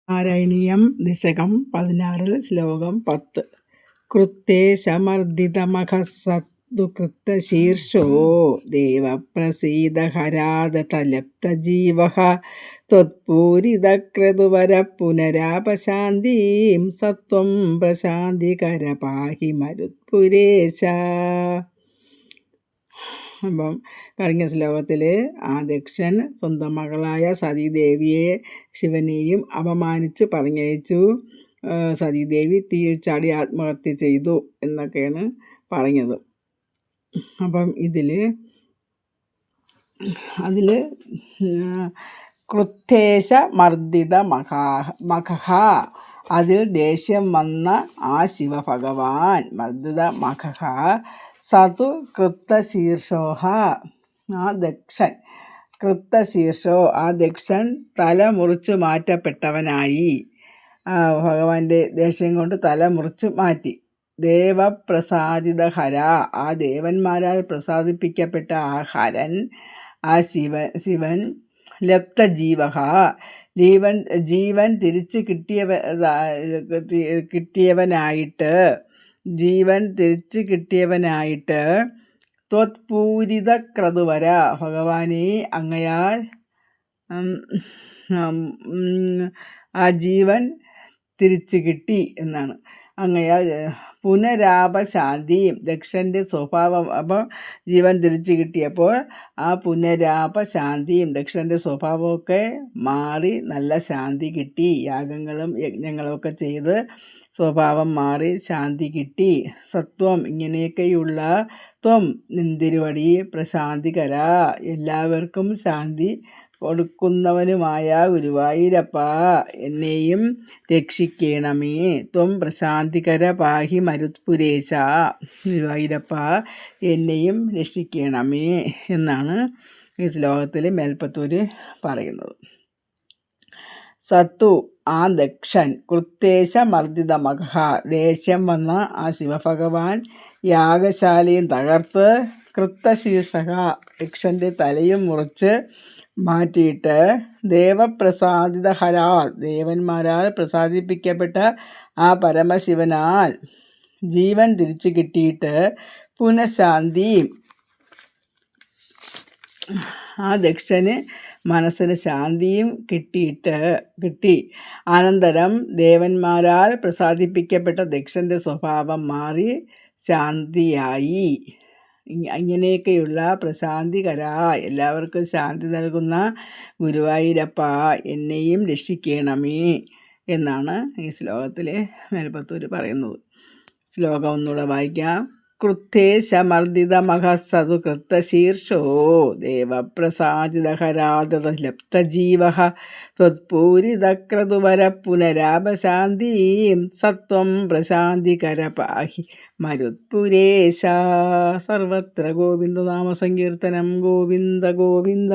നാരായണീയം ദശകം 16 ശ്ലോകം 10. കൃത്തേശമർദ്ദിതമഖസദ്ദുകൃത്തശീർഷോ ദേവപ്രസീദഹരാദതലപ്തജീവഃ ത്വത്പൂരിതക്രതുവരഃ സത്വം പ്രശാന്തികര പാഹി മരുത്പുരേശ. അപ്പം കഴിഞ്ഞ ശ്ലോകത്തിൽ ആ ദക്ഷൻ സ്വന്തം മകളായ സതീദേവിയെ ശിവനെയും അപമാനിച്ച് പറഞ്ഞയച്ചു. സതീദേവി തീയിൽ ചാടി ആത്മഹത്യ ചെയ്തു എന്നൊക്കെയാണ് പറഞ്ഞത്. അപ്പം അതിൽ കൃത്തേശ മർദ്ദിത മഖഃ, അതിൽ ദേഷ്യം വന്ന ആ ശിവഭഗവാൻ മർദ്ദിത മഖഃ സതു കൃത്തശീർഷോഹ, ആ ദക്ഷൻ കൃത്തശീർഷോ, ആ ദക്ഷൻ തല മുറിച്ച് മാറ്റപ്പെട്ടവനായി. ഭഗവാന്റെ ദേഷ്യം കൊണ്ട് തല മുറിച്ച് മാറ്റി. ദേവപ്രസാദിത ഹര, ആ ദേവന്മാരാൽ പ്രസാദിപ്പിക്കപ്പെട്ട ആ ഹരൻ, ആ ശിവൻ ലപ്തജീവഹ, ജീവൻ തിരിച്ച് കിട്ടിയവനായിട്ട് ത്വത്പൂരിത ക്രതുവര, ഭഗവാനെ അങ്ങയാൽ ആ ജീവൻ തിരിച്ചു കിട്ടി എന്നാണ്. അങ്ങയാൽ പുനരാപശാന്തിയും, ദക്ഷൻ്റെ സ്വഭാവം, അപ്പോൾ ജീവൻ തിരിച്ചു കിട്ടിയപ്പോൾ ആ പുനരാപശാന്തിയും, ദക്ഷൻ്റെ സ്വഭാവമൊക്കെ മാറി നല്ല ശാന്തി കിട്ടി. യാഗങ്ങളും യജ്ഞങ്ങളുമൊക്കെ ചെയ്ത് സ്വഭാവം മാറി ശാന്തി കിട്ടി. സത്വം, ഇങ്ങനെയൊക്കെയുള്ള ത്വം, നിന്തിരുവടി പ്രശാന്തികര, എല്ലാവർക്കും ശാന്തി കൊടുക്കുന്നവനുമായ ഗുരുവായൂരപ്പ, എന്നെയും രക്ഷിക്കണമേ. ത്വം പ്രശാന്തികര പാഹി മരുത്പുരേശ, ഗുരുവായൂരപ്പ എന്നെയും രക്ഷിക്കണമേ എന്നാണ് ഈ ശ്ലോകത്തിൽ മേൽപ്പത്തൂർ പറയുന്നത്. സത്തു, ആ ദക്ഷൻ കൃത്തേശമർദ്ദിത മഖഃ, ദേഷ്യം വന്ന ആ ശിവഭഗവാൻ യാഗശാലയും തകർത്ത് കൃത്തശീർഷക, ദക്ഷൻ്റെ തലയും മുറിച്ച് മാറ്റിയിട്ട് ദേവപ്രസാദിത ഹരാ, ദേവന്മാരാൽ പ്രസാദിപ്പിക്കപ്പെട്ട ആ പരമശിവനാൽ ജീവൻ തിരിച്ചു കിട്ടിയിട്ട് പുനഃശാന്തി, ആ ദക്ഷന് മനസ്സിന് ശാന്തിയും കിട്ടി. അനന്തരം ദേവന്മാരാൽ പ്രസാദിപ്പിക്കപ്പെട്ട ദക്ഷൻ്റെ സ്വഭാവം മാറി ശാന്തിയായി. ഇങ്ങനെയൊക്കെയുള്ള പ്രശാന്തികര, എല്ലാവർക്കും ശാന്തി നൽകുന്ന ഗുരുവായൂരപ്പ എന്നെയും രക്ഷിക്കണമേ എന്നാണ് ഈ ശ്ലോകത്തിൽ മേൽപ്പത്തൂർ പറയുന്നത്. ശ്ലോകം ഒന്നുകൂടെ വായിക്കാം. കൃത്തേശമർദ്ദിതമഖസതു കൃത്തശീർഷോ ദേവപ്രസാദിതഹരാദതലപ്തജീവഃ ത്വത്പൂരിതക്രതുവരഃ പുനരാപശാന്തിം സത്വം പ്രശാന്തികര പാഹി മരുത്പുരേശ. സർവത്ര ഗോവിന്ദനാമസങ്കീർത്തനം. ഗോവിന്ദ ഗോവിന്ദ.